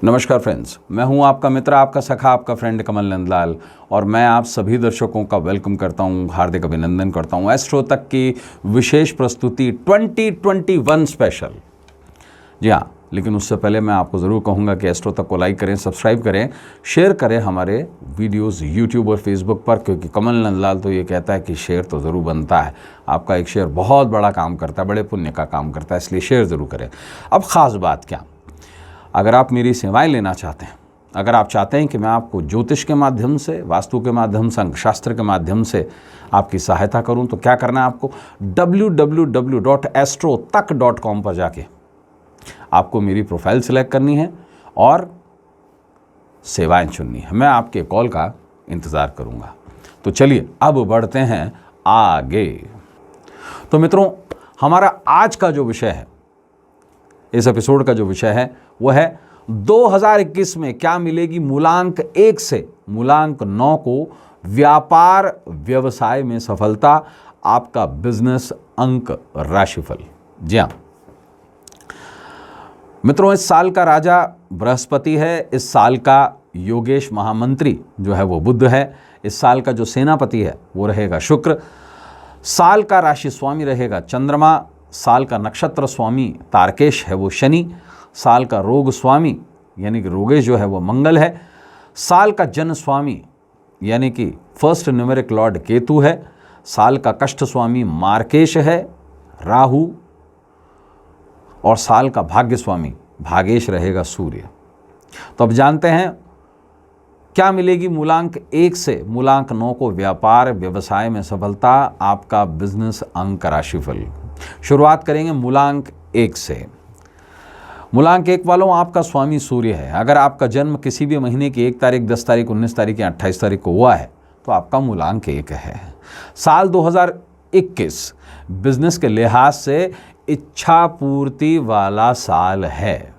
नमस्कार फ्रेंड्स, मैं हूं आपका मित्र, आपका सखा, आपका फ्रेंड कमल नंदलाल और मैं आप सभी दर्शकों का वेलकम करता हूं, हार्दिक अभिनंदन करता हूं एस्ट्रो तक की विशेष प्रस्तुति 2021 स्पेशल। जी हाँ, लेकिन उससे पहले मैं आपको ज़रूर कहूँगा कि एस्ट्रो तक को लाइक करें, सब्सक्राइब करें, शेयर करें हमारे वीडियोस यूट्यूब और फेसबुक पर, क्योंकि कमल नंदलाल तो ये कहता है कि शेयर तो ज़रूर बनता है। आपका एक शेयर बहुत बड़ा काम करता है, बड़े पुण्य का काम करता है, इसलिए शेयर ज़रूर करें। अब ख़ास बात क्या, अगर आप मेरी सेवाएं लेना चाहते हैं, अगर आप चाहते हैं कि मैं आपको ज्योतिष के माध्यम से, वास्तु के माध्यम से, अंकशास्त्र के माध्यम से आपकी सहायता करूं, तो क्या करना है आपको, www.astrotak.com पर जाके आपको मेरी प्रोफाइल सिलेक्ट करनी है और सेवाएं चुननी है। मैं आपके कॉल का इंतज़ार करूंगा। तो चलिए अब बढ़ते हैं आगे। तो मित्रों, हमारा आज का जो विषय है, इस एपिसोड का जो विषय है वह है 2021 में क्या मिलेगी मूलांक 1 से मूलांक 9 को व्यापार व्यवसाय में सफलता, आपका बिजनेस अंक राशिफल। जी हाँ मित्रों, इस साल का राजा बृहस्पति है, इस साल का योगेश महामंत्री जो है वो बुध है, इस साल का जो सेनापति है वो रहेगा शुक्र, साल का राशि स्वामी रहेगा चंद्रमा, साल का नक्षत्र स्वामी तारकेश है वो शनि, साल का रोग स्वामी यानी कि रोगेश जो है वो मंगल है, साल का जन स्वामी यानी कि फर्स्ट न्यूमेरिक लॉर्ड केतु है, साल का कष्ट स्वामी मार्केश है राहु, और साल का भाग्य स्वामी भागेश रहेगा सूर्य। तो अब जानते हैं क्या मिलेगी मूलांक 1 से मूलांक 9 को व्यापार व्यवसाय में सफलता, आपका बिजनेस अंक राशिफल। शुरुआत करेंगे मूलांक 1 से। मूलांक 1 वालों, आपका स्वामी सूर्य है। अगर आपका जन्म किसी भी महीने की 1 तारीख, 10 तारीख, 19 तारीख या 28 तारीख को हुआ है तो आपका मूलांक 1 है। साल 2021 बिजनेस के लिहाज से इच्छा पूर्ति वाला साल है।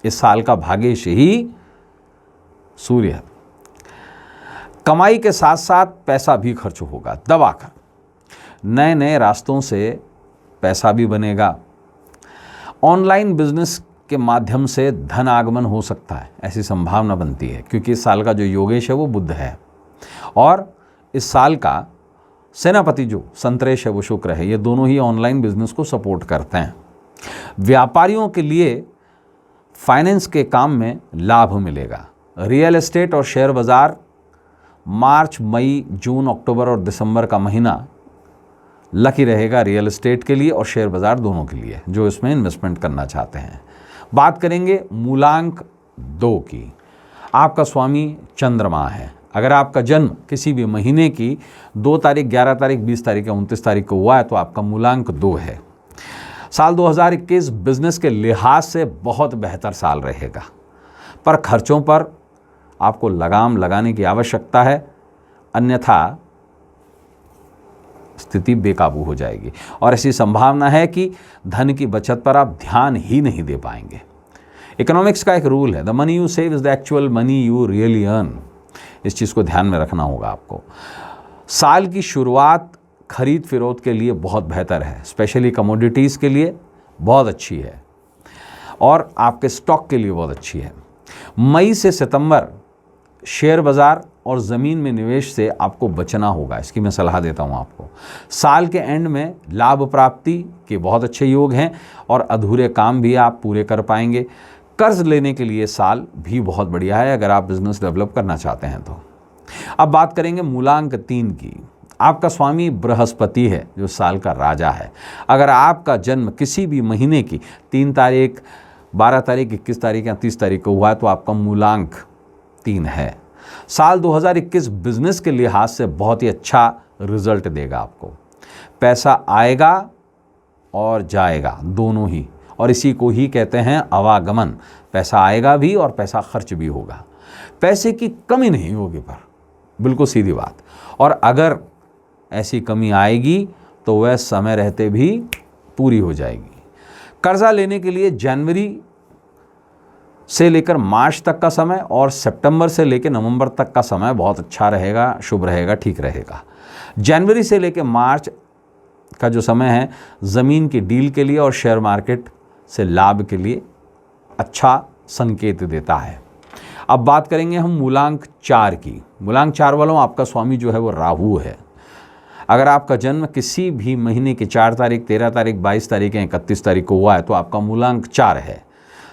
इस साल का भाग्यश ही सूर्य है। कमाई के साथ साथ पैसा भी खर्च होगा दबाकर, नए नए रास्तों से पैसा भी बनेगा। ऑनलाइन बिजनेस के माध्यम से धन आगमन हो सकता है, ऐसी संभावना बनती है, क्योंकि इस साल का जो योगेश है वो बुध है और इस साल का सेनापति जो संतरेश है वो शुक्र है। ये दोनों ही ऑनलाइन बिजनेस को सपोर्ट करते हैं। व्यापारियों के लिए फाइनेंस के काम में लाभ मिलेगा। रियल एस्टेट और शेयर बाजार मार्च, मई, जून, अक्टूबर और दिसंबर का महीना लकी रहेगा रियल एस्टेट के लिए और शेयर बाजार दोनों के लिए जो इसमें इन्वेस्टमेंट करना चाहते हैं। बात करेंगे मूलांक 2 की। आपका स्वामी चंद्रमा है। अगर आपका जन्म किसी भी महीने की 2 तारीख, 11 तारीख, 20 तारीख या 29 तारीख को हुआ है तो आपका मूलांक 2 है। साल 2021 बिजनेस के लिहाज से बहुत बेहतर साल रहेगा, पर खर्चों पर आपको लगाम लगाने की आवश्यकता है, अन्यथा स्थिति बेकाबू हो जाएगी और ऐसी संभावना है कि धन की बचत पर आप ध्यान ही नहीं दे पाएंगे। इकोनॉमिक्स का एक रूल है, the money you save is the actual money you really earn. इस चीज़ को ध्यान में रखना होगा आपको। साल की शुरुआत खरीद फिरोख्त के लिए बहुत बेहतर है, स्पेशली कमोडिटीज़ के लिए बहुत अच्छी है और आपके स्टॉक के लिए बहुत अच्छी है। मई से सितंबर शेयर बाज़ार और ज़मीन में निवेश से आपको बचना होगा, इसकी मैं सलाह देता हूँ आपको। साल के एंड में लाभ प्राप्ति के बहुत अच्छे योग हैं और अधूरे काम भी आप पूरे कर पाएंगे। कर्ज लेने के लिए साल भी बहुत बढ़िया है अगर आप बिजनेस डेवलप करना चाहते हैं तो। अब बात करेंगे मूलांक 3 की। आपका स्वामी बृहस्पति है जो साल का राजा है। अगर आपका जन्म किसी भी महीने की 3 तारीख, 12 तारीख, 21 तारीख या 30 तारीख को हुआ है तो आपका मूलांक 3 है। साल 2021 बिजनेस के लिहाज से बहुत ही अच्छा रिजल्ट देगा आपको। पैसा आएगा और जाएगा दोनों ही, और इसी को ही कहते हैं आवागमन। पैसा आएगा भी और पैसा खर्च भी होगा, पैसे की कमी नहीं होगी, पर बिल्कुल सीधी बात। और अगर ऐसी कमी आएगी तो वह समय रहते भी पूरी हो जाएगी। कर्जा लेने के लिए जनवरी से लेकर मार्च तक का समय और सितंबर से लेकर नवंबर तक का समय बहुत अच्छा रहेगा, शुभ रहेगा, ठीक रहेगा। जनवरी से लेकर मार्च का जो समय है ज़मीन की डील के लिए और शेयर मार्केट से लाभ के लिए अच्छा संकेत देता है। अब बात करेंगे हम मूलांक 4 की। मूलांक 4 वालों, आपका स्वामी जो है वो राहु है। अगर आपका जन्म किसी भी महीने की 4 तारीख, 13 तारीख, 22 तारीख या 31 तारीख को हुआ है तो आपका मूलांक 4 है।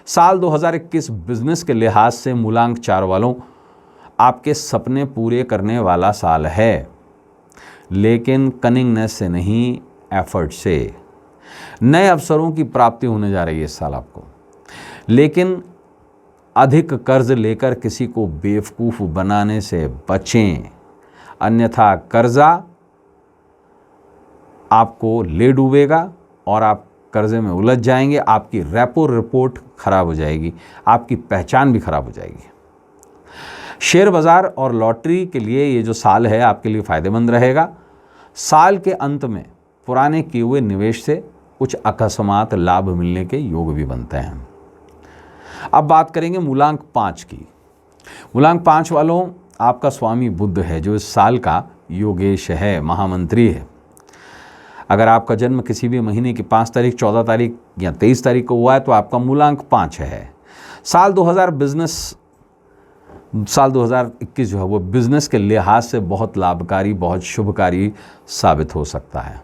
साल 2021 बिजनेस के लिहाज से मूलांक 4 वालों आपके सपने पूरे करने वाला साल है, लेकिन कनिंगनेस से नहीं, एफर्ट से। नए अवसरों की प्राप्ति होने जा रही है इस साल आपको, लेकिन अधिक कर्ज लेकर किसी को बेवकूफ़ बनाने से बचें, अन्यथा कर्जा आपको ले डूबेगा और आप कर्जे में उलझ जाएंगे। आपकी रेपो रिपोर्ट खराब हो जाएगी, आपकी पहचान भी खराब हो जाएगी। शेयर बाज़ार और लॉटरी के लिए ये जो साल है आपके लिए फ़ायदेमंद रहेगा। साल के अंत में पुराने किए हुए निवेश से कुछ अकस्मात लाभ मिलने के योग भी बनते हैं। अब बात करेंगे मूलांक 5 की। मूलांक 5 वालों, आपका स्वामी बुध है जो इस साल का योगेश है, महामंत्री है। अगर आपका जन्म किसी भी महीने की 5 तारीख, 14 तारीख या 23 तारीख को हुआ है तो आपका मूलांक 5 है। साल 2021 जो है वो बिजनेस के लिहाज से बहुत लाभकारी, बहुत शुभकारी साबित हो सकता है।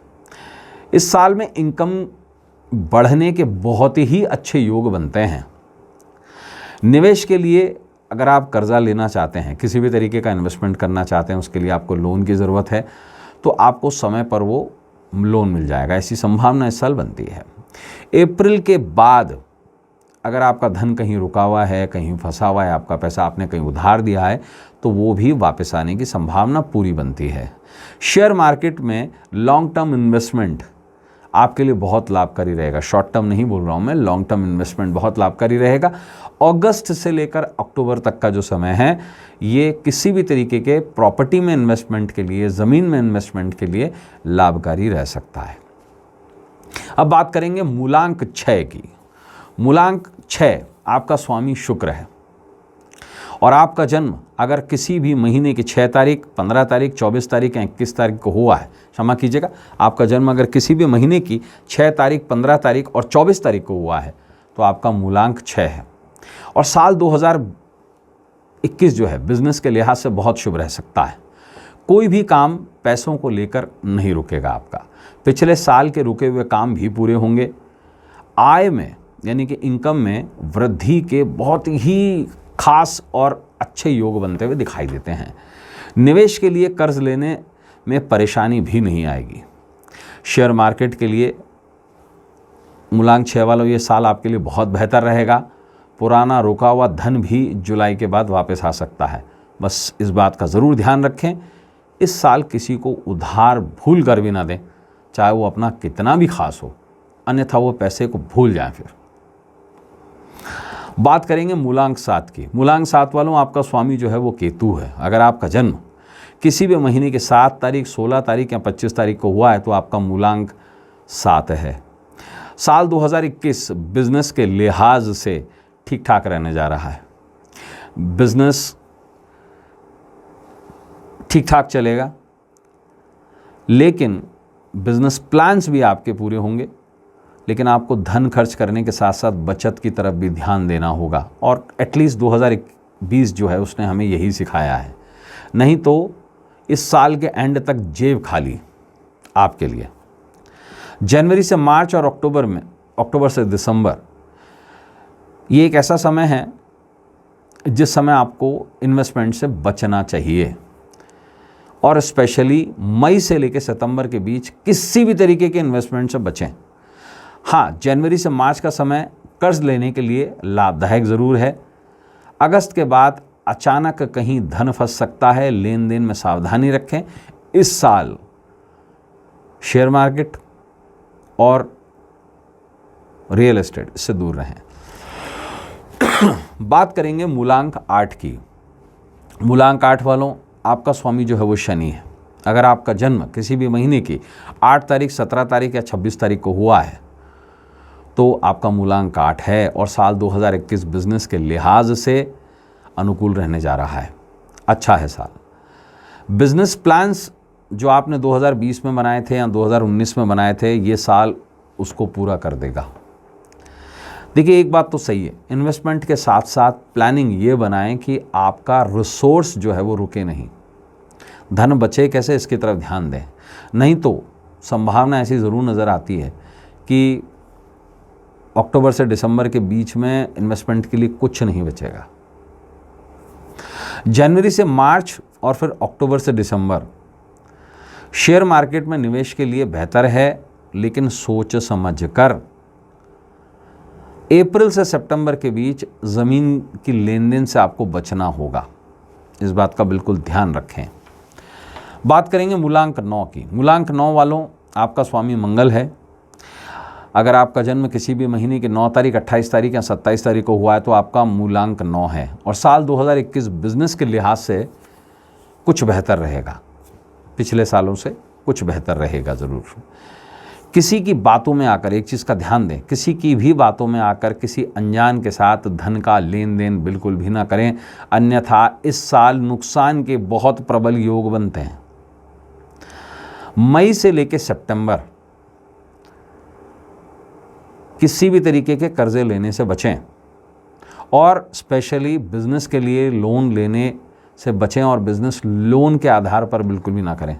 इस साल में इनकम बढ़ने के बहुत ही अच्छे योग बनते हैं। निवेश के लिए अगर आप कर्जा लेना चाहते हैं, किसी भी तरीके का इन्वेस्टमेंट करना चाहते हैं, उसके लिए आपको लोन की ज़रूरत है, तो आपको समय पर वो लोन मिल जाएगा, ऐसी संभावना इस साल बनती है। अप्रैल के बाद अगर आपका धन कहीं रुका हुआ है, कहीं फंसा हुआ है, आपका पैसा आपने कहीं उधार दिया है, तो वो भी वापस आने की संभावना पूरी बनती है। शेयर मार्केट में लॉन्ग टर्म इन्वेस्टमेंट आपके लिए बहुत लाभकारी रहेगा। शॉर्ट टर्म नहीं बोल रहा हूँ मैं, लॉन्ग टर्म इन्वेस्टमेंट बहुत लाभकारी रहेगा। अगस्त से लेकर अक्टूबर तक का जो समय है, ये किसी भी तरीके के प्रॉपर्टी में इन्वेस्टमेंट के लिए, ज़मीन में इन्वेस्टमेंट के लिए लाभकारी रह सकता है। अब बात करेंगे मूलांक 6 की। मूलांक 6 आपका स्वामी शुक्र है और आपका जन्म अगर किसी भी महीने की 6 तारीख, 15 तारीख, 24 तारीख या 21 तारीख को हुआ है, क्षमा कीजिएगा, आपका जन्म अगर किसी भी महीने की 6 तारीख, 15 तारीख और 24 तारीख को हुआ है तो आपका मूलांक 6 है। और साल 2021 जो है बिजनेस के लिहाज से बहुत शुभ रह सकता है। कोई भी काम पैसों को लेकर नहीं रुकेगा आपका। पिछले साल के रुके हुए काम भी पूरे होंगे। आय में यानी कि इनकम में वृद्धि के बहुत ही खास और अच्छे योग बनते हुए दिखाई देते हैं। निवेश के लिए कर्ज लेने में परेशानी भी नहीं आएगी। शेयर मार्केट के लिए मूलांक 6 वालों, ये साल आपके लिए बहुत बेहतर रहेगा। पुराना रुका हुआ धन भी जुलाई के बाद वापस आ सकता है। बस इस बात का ज़रूर ध्यान रखें, इस साल किसी को उधार भूल कर भी ना दें, चाहे वो अपना कितना भी खास हो, अन्यथा वो पैसे को भूल जाएं। फिर बात करेंगे मूलांक 7 की। मूलांक 7 वालों, आपका स्वामी जो है वो केतु है। अगर आपका जन्म किसी भी महीने की 7 तारीख, 16 तारीख या 25 तारीख को हुआ है तो आपका मूलांक 7 है। साल 2021 बिजनेस के लिहाज से ठीक ठाक रहने जा रहा है। बिजनेस ठीक ठाक चलेगा, लेकिन बिजनेस प्लान्स भी आपके पूरे होंगे, लेकिन आपको धन खर्च करने के साथ साथ बचत की तरफ भी ध्यान देना होगा। और एटलीस्ट 2020 जो है उसने हमें यही सिखाया है, नहीं तो इस साल के एंड तक जेब खाली आपके लिए। जनवरी से मार्च और अक्टूबर से दिसंबर, ये एक ऐसा समय है जिस समय आपको इन्वेस्टमेंट से बचना चाहिए। और स्पेशली मई से लेकर सितंबर के बीच किसी भी तरीके के इन्वेस्टमेंट से बचें। हाँ, जनवरी से मार्च का समय कर्ज लेने के लिए लाभदायक ज़रूर है। अगस्त के बाद अचानक कहीं धन फंस सकता है, लेन देन में सावधानी रखें। इस साल शेयर मार्केट और रियल एस्टेट से दूर रहें। बात करेंगे मूलांक 8 की। मूलांक 8 वालों, आपका स्वामी जो है वो शनि है। अगर आपका जन्म किसी भी महीने की 8 तारीख, 17 तारीख या 26 तारीख को हुआ है तो आपका मूलांक 8 है और साल 2021 बिजनेस के लिहाज से अनुकूल रहने जा रहा है। अच्छा है साल। बिजनेस प्लान्स जो आपने 2020 में बनाए थे या 2019 में बनाए थे, ये साल उसको पूरा कर देगा। देखिए एक बात तो सही है, इन्वेस्टमेंट के साथ साथ प्लानिंग ये बनाएं कि आपका रिसोर्स जो है वो रुके नहीं, धन बचे कैसे इसकी तरफ ध्यान दें। नहीं तो संभावना ऐसी ज़रूर नज़र आती है कि अक्टूबर से दिसंबर के बीच में इन्वेस्टमेंट के लिए कुछ नहीं बचेगा। जनवरी से मार्च और फिर अक्टूबर से दिसंबर शेयर मार्केट में निवेश के लिए बेहतर है, लेकिन सोच समझकर। अप्रैल से सितंबर के बीच ज़मीन की लेन देन से आपको बचना होगा, इस बात का बिल्कुल ध्यान रखें। बात करेंगे मूलांक 9 की। मूलांक 9 वालों, आपका स्वामी मंगल है। अगर आपका जन्म किसी भी महीने की 9 तारीख, 28 तारीख या 27 तारीख को हुआ है तो आपका मूलांक 9 है और साल 2021 बिजनेस के लिहाज से कुछ बेहतर रहेगा, पिछले सालों से कुछ बेहतर रहेगा ज़रूर। किसी की बातों में आकर, एक चीज़ का ध्यान दें, किसी की भी बातों में आकर किसी अनजान के साथ धन का लेन देन बिल्कुल भी ना करें, अन्यथा इस साल नुकसान के बहुत प्रबल योग बनते हैं। मई से लेकर सितंबर किसी भी तरीके के कर्जे लेने से बचें और स्पेशली बिजनेस के लिए लोन लेने से बचें और बिजनेस लोन के आधार पर बिल्कुल भी ना करें।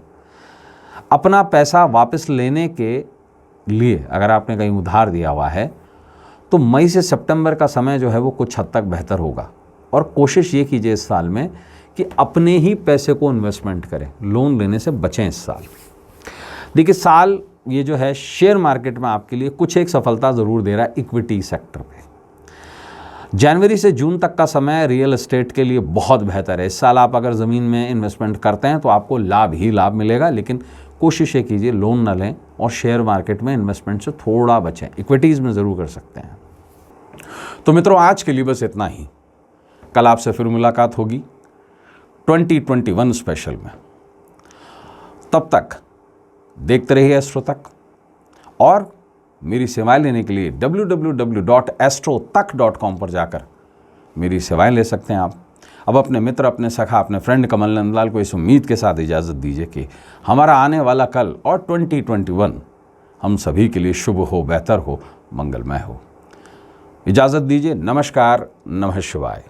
अपना पैसा वापस लेने के लिए अगर आपने कहीं उधार दिया हुआ है तो मई से सितंबर का समय जो है वो कुछ हद तक बेहतर होगा और कोशिश ये कीजिए इस साल में कि अपने ही पैसे को इन्वेस्टमेंट करें, लोन लेने से बचें इस साल। देखिए साल ये जो है शेयर मार्केट में आपके लिए कुछ एक सफलता ज़रूर दे रहा है इक्विटी सेक्टर पे। जनवरी से जून तक का समय रियल एस्टेट के लिए बहुत बेहतर है। इस साल आप अगर ज़मीन में इन्वेस्टमेंट करते हैं तो आपको लाभ ही लाभ मिलेगा, लेकिन कोशिश ये कीजिए लोन न लें और शेयर मार्केट में इन्वेस्टमेंट से थोड़ा बचें, इक्विटीज़ में ज़रूर कर सकते हैं। तो मित्रों आज के लिए बस इतना ही। कल आपसे फिर मुलाकात होगी 2021 स्पेशल में। तब तक देखते रहिए एस्ट्रो तक और मेरी सेवाएं लेने के लिए www.astrotak.com पर जाकर मेरी सेवाएं ले सकते हैं आप। अब अपने मित्र, अपने सखा, अपने फ्रेंड कमल नंदलाल को इस उम्मीद के साथ इजाज़त दीजिए कि हमारा आने वाला कल और 2021 हम सभी के लिए शुभ हो, बेहतर हो, मंगलमय हो। इजाज़त दीजिए। नमस्कार, नमः शिवाय।